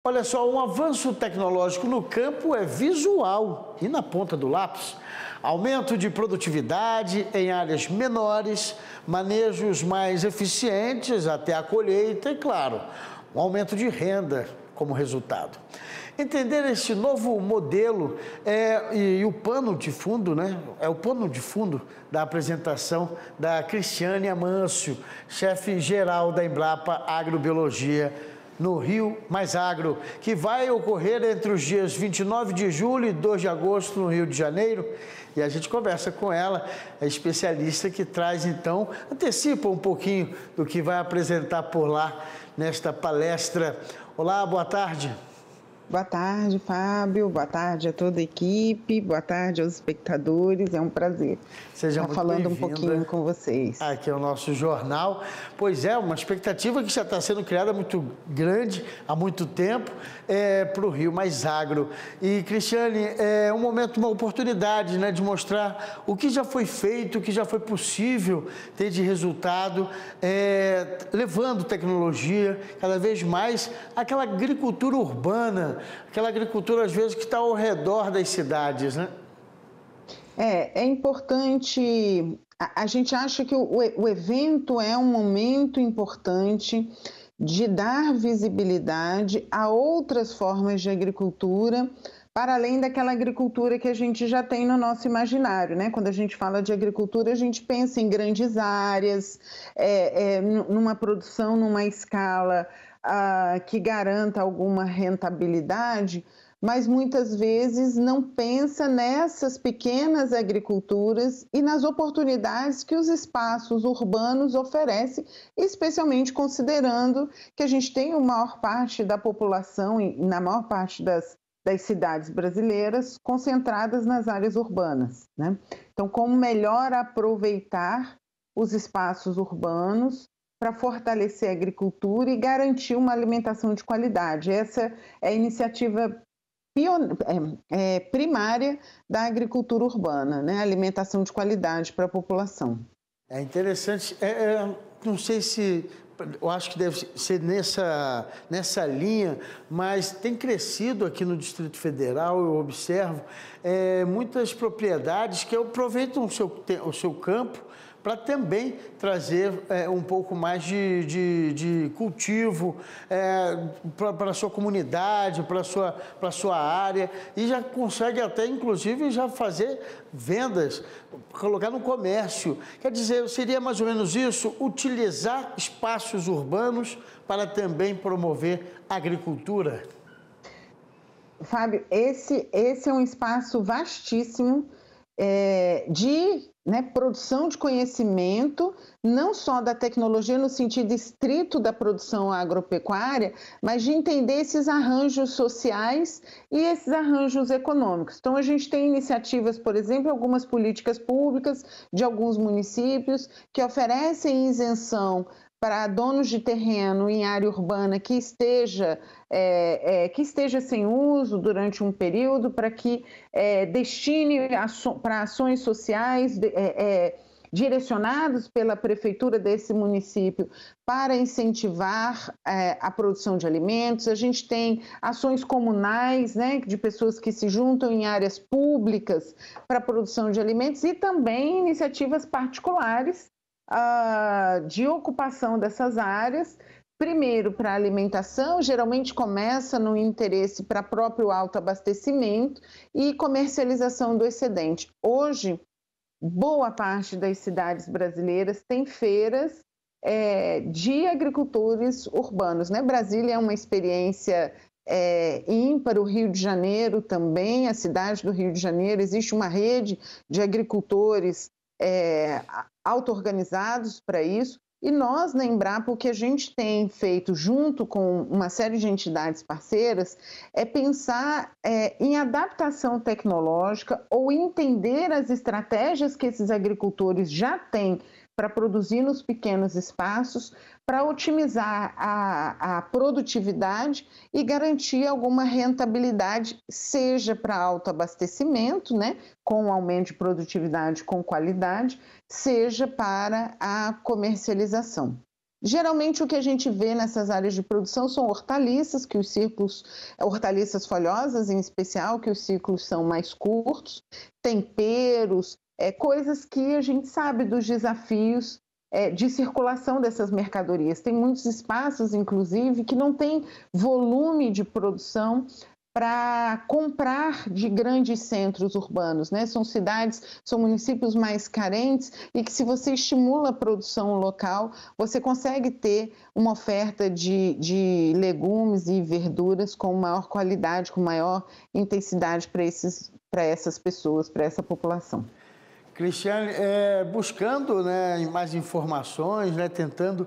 Olha só, um avanço tecnológico no campo é visual e na ponta do lápis. Aumento de produtividade em áreas menores, manejos mais eficientes até a colheita e, claro, um aumento de renda como resultado. Entender esse novo modelo e o pano de fundo, né? É o pano de fundo da apresentação da Cristiane Amâncio, chefe geral da Embrapa Agrobiologia no Rio Mais Agro, que vai ocorrer entre os dias 29 de julho e 2 de agosto no Rio de Janeiro. E a gente conversa com ela, a especialista que traz então, antecipa um pouquinho do que vai apresentar por lá nesta palestra. Olá, boa tarde. Boa tarde, Fábio. Boa tarde a toda a equipe. Boa tarde aos espectadores. É um prazer Seja estar falando um pouquinho com vocês. Aqui é o nosso jornal. Pois é, uma expectativa que já está sendo criada muito grande há muito tempo para o Rio Mais Agro. E, Cristiane, é um momento, uma oportunidade, né, de mostrar o que já foi feito, o que já foi possível ter de resultado, levando tecnologia cada vez mais àquela agricultura urbana, aquela agricultura, às vezes, que está ao redor das cidades, né? É importante, a gente acha que o evento é um momento importante de dar visibilidade a outras formas de agricultura, para além daquela agricultura que a gente já tem no nosso imaginário, né? Quando a gente fala de agricultura, a gente pensa em grandes áreas, numa produção, numa escala que garanta alguma rentabilidade, mas muitas vezes não pensa nessas pequenas agriculturas e nas oportunidades que os espaços urbanos oferecem, especialmente considerando que a gente tem a maior parte da população, na maior parte das cidades brasileiras, concentradas nas áreas urbanas, né? Então, como melhor aproveitar os espaços urbanos para fortalecer a agricultura e garantir uma alimentação de qualidade. Essa é a iniciativa primária da agricultura urbana, né? Alimentação de qualidade para a população. É interessante, não sei se, eu acho que deve ser nessa linha, mas tem crescido aqui no Distrito Federal, eu observo, muitas propriedades que aproveitam o seu campo para também trazer um pouco mais de cultivo para a sua comunidade, para a sua área, e já consegue até, inclusive, já fazer vendas, colocar no comércio. Quer dizer, seria mais ou menos isso, utilizar espaços urbanos para também promover a agricultura? Fábio, esse é um espaço vastíssimo de produção de conhecimento, não só da tecnologia no sentido estrito da produção agropecuária, mas de entender esses arranjos sociais e esses arranjos econômicos. Então, a gente tem iniciativas, por exemplo, algumas políticas públicas de alguns municípios que oferecem isenção para donos de terreno em área urbana que esteja sem uso durante um período, para que destine para ações sociais direcionadas pela prefeitura desse município para incentivar a produção de alimentos. A gente tem ações comunais, né, de pessoas que se juntam em áreas públicas para a produção de alimentos e também iniciativas particulares de ocupação dessas áreas, primeiro para alimentação, geralmente começa no interesse para próprio autoabastecimento e comercialização do excedente. Hoje, boa parte das cidades brasileiras tem feiras de agricultores urbanos, né? Brasília é uma experiência ímpar, o Rio de Janeiro também, a cidade do Rio de Janeiro, existe uma rede de agricultores auto-organizados para isso, e nós na Embrapa o que a gente tem feito junto com uma série de entidades parceiras é pensar em adaptação tecnológica ou entender as estratégias que esses agricultores já têm para produzir nos pequenos espaços, para otimizar a produtividade e garantir alguma rentabilidade, seja para autoabastecimento, né, com aumento de produtividade com qualidade, seja para a comercialização. Geralmente o que a gente vê nessas áreas de produção são hortaliças, que os ciclos, hortaliças folhosas em especial, que os ciclos são mais curtos, temperos, coisas que a gente sabe dos desafios de circulação dessas mercadorias. Tem muitos espaços, inclusive, que não tem volume de produção para comprar de grandes centros urbanos, né? São cidades, são municípios mais carentes e que, se você estimula a produção local, você consegue ter uma oferta de legumes e verduras com maior qualidade, com maior intensidade para essas pessoas, para essa população. Cristiane, buscando, né, mais informações, né, tentando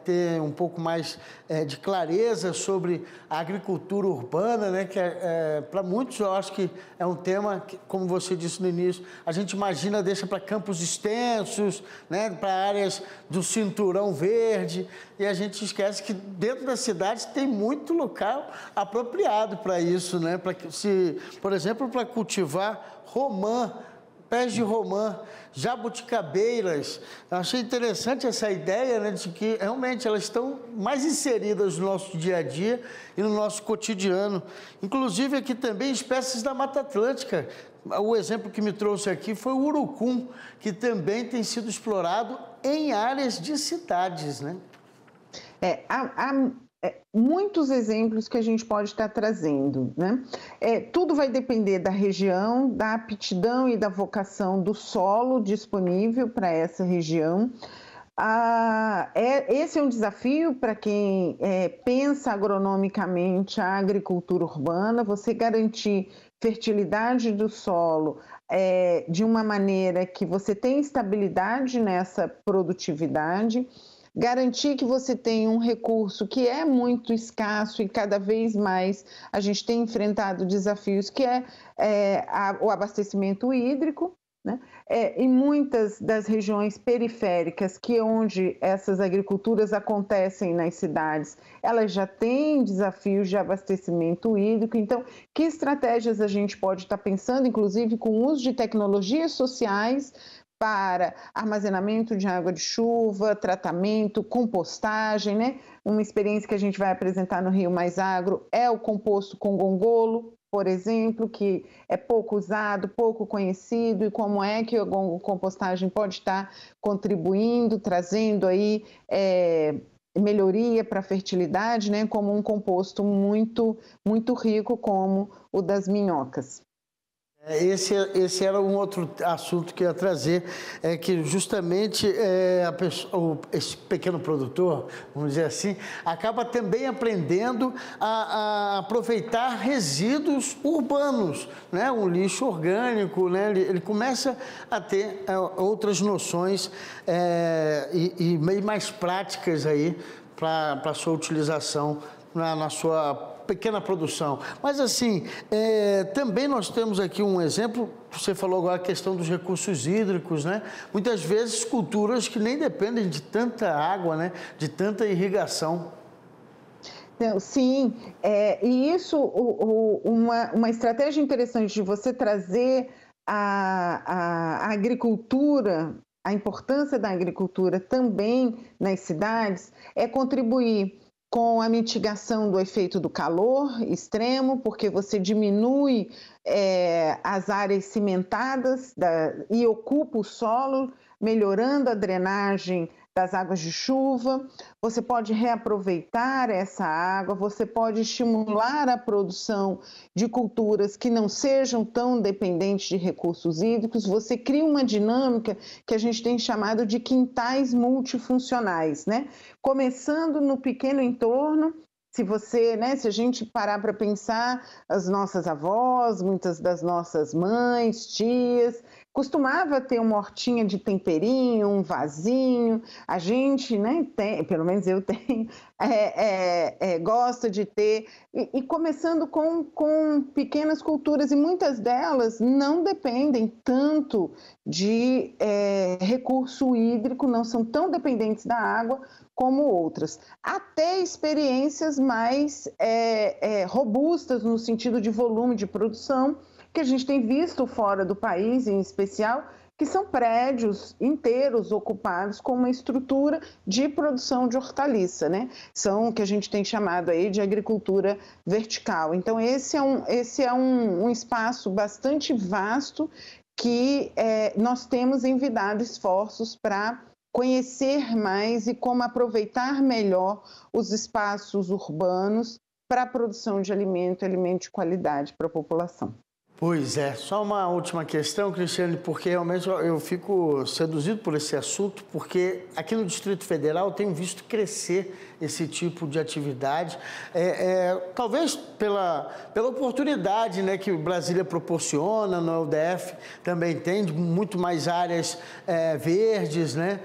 ter um pouco mais de clareza sobre a agricultura urbana, né, que para muitos eu acho que é um tema que, como você disse no início, a gente imagina, deixa para campos extensos, né, para áreas do cinturão verde, e a gente esquece que dentro da cidade tem muito local apropriado para isso, né, por exemplo, para cultivar romã, pés de romã, jabuticabeiras. Eu achei interessante essa ideia, né, de que realmente elas estão mais inseridas no nosso dia a dia e no nosso cotidiano. Inclusive aqui também espécies da Mata Atlântica. O exemplo que me trouxe aqui foi o urucum, que também tem sido explorado em áreas de cidades, né? Muitos exemplos que a gente pode estar trazendo, né? Tudo vai depender da região, da aptidão e da vocação do solo disponível para essa região. Esse é um desafio para quem pensa agronomicamente a agricultura urbana, você garantir fertilidade do solo de uma maneira que você tenha estabilidade nessa produtividade, garantir que você tem um recurso que é muito escasso e cada vez mais a gente tem enfrentado desafios, que o abastecimento hídrico, né? Em muitas das regiões periféricas, onde essas agriculturas acontecem nas cidades, elas já têm desafios de abastecimento hídrico. Então, que estratégias a gente pode estar pensando, inclusive com o uso de tecnologias sociais, para armazenamento de água de chuva, tratamento, compostagem, né? Uma experiência que a gente vai apresentar no Rio Mais Agro é o composto com gongolo, por exemplo, que é pouco usado, pouco conhecido, e como é que a compostagem pode estar contribuindo, trazendo aí melhoria para a fertilidade, né? Como um composto muito, muito rico, como o das minhocas. Esse era um outro assunto que eu ia trazer, que justamente esse pequeno produtor, vamos dizer assim, acaba também aprendendo a aproveitar resíduos urbanos, né? Um lixo orgânico, né? Ele começa a ter outras noções e meio mais práticas aí para a sua utilização na sua pequena produção. Mas assim, também nós temos aqui um exemplo, você falou agora a questão dos recursos hídricos, né? Muitas vezes culturas que nem dependem de tanta água, né? De tanta irrigação. Sim, e isso, uma estratégia interessante de você trazer a agricultura, a importância da agricultura também nas cidades, é contribuir com a mitigação do efeito do calor extremo, porque você diminui as áreas cimentadas e ocupa o solo, melhorando a drenagem das águas de chuva. Você pode reaproveitar essa água, você pode estimular a produção de culturas que não sejam tão dependentes de recursos hídricos. Você cria uma dinâmica que a gente tem chamado de quintais multifuncionais, né? Começando no pequeno entorno. Se a gente parar para pensar, as nossas avós, muitas das nossas mães, tias, costumava ter uma hortinha de temperinho, um vasinho. A gente, né, tem, pelo menos eu tenho, gosta de ter, e começando com pequenas culturas, e muitas delas não dependem tanto de recurso hídrico, não são tão dependentes da água como outras. Até experiências mais robustas no sentido de volume de produção, que a gente tem visto fora do país, em especial, que são prédios inteiros ocupados com uma estrutura de produção de hortaliça, né? São o que a gente tem chamado aí de agricultura vertical. Então, esse é um espaço bastante vasto que nós temos envidado esforços para conhecer mais e como aproveitar melhor os espaços urbanos para a produção de alimento de qualidade para a população. Pois é, só uma última questão, Cristiane, porque realmente eu fico seduzido por esse assunto, porque aqui no Distrito Federal eu tenho visto crescer esse tipo de atividade, talvez pela oportunidade, né, que Brasília proporciona, no UDF também tem muito mais áreas verdes, né,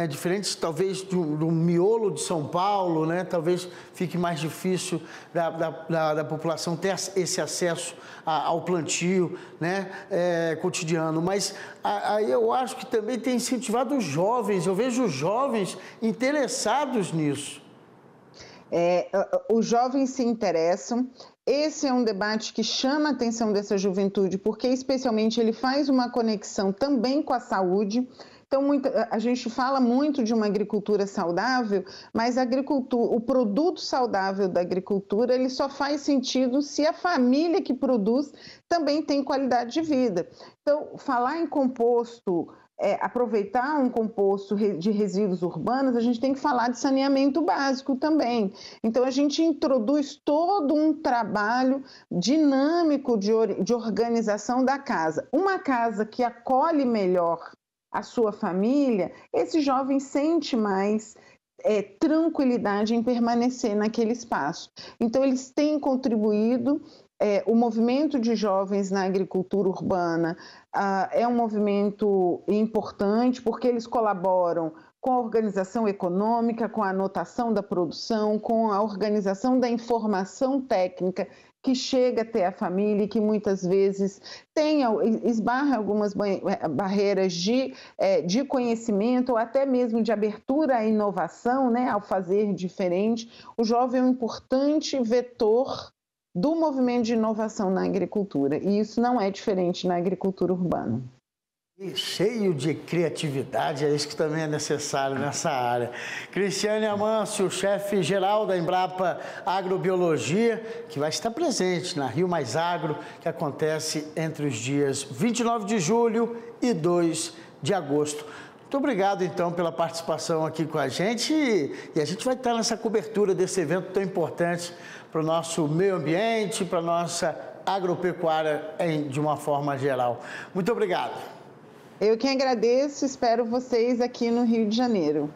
diferentes talvez do miolo de São Paulo, né, talvez fique mais difícil da população ter esse acesso ao plantio, né, cotidiano, mas aí eu acho que também tem incentivado os jovens, eu vejo os jovens interessados nisso. Os jovens se interessam, esse é um debate que chama a atenção dessa juventude, porque especialmente ele faz uma conexão também com a saúde. Então, a gente fala muito de uma agricultura saudável, mas o produto saudável da agricultura ele só faz sentido se a família que produz também tem qualidade de vida. Então, falar em composto, aproveitar um composto de resíduos urbanos, a gente tem que falar de saneamento básico também. Então, a gente introduz todo um trabalho dinâmico de organização da casa. Uma casa que acolhe melhor a sua família, esse jovem sente mais tranquilidade em permanecer naquele espaço. Então, eles têm contribuído, o movimento de jovens na agricultura urbana é um movimento importante, porque eles colaboram com a organização econômica, com a anotação da produção, com a organização da informação técnica que chega até a família e que muitas vezes esbarra algumas barreiras de conhecimento ou até mesmo de abertura à inovação, né, ao fazer diferente. O jovem é um importante vetor do movimento de inovação na agricultura e isso não é diferente na agricultura urbana. E cheio de criatividade, é isso que também é necessário nessa área. Cristiane Amâncio, chefe-geral da Embrapa Agrobiologia, que vai estar presente na Rio Mais Agro, que acontece entre os dias 29 de julho e 2 de agosto. Muito obrigado, então, pela participação aqui com a gente e a gente vai estar nessa cobertura desse evento tão importante para o nosso meio ambiente, para a nossa agropecuária de uma forma geral. Muito obrigado. Eu que agradeço, espero vocês aqui no Rio de Janeiro.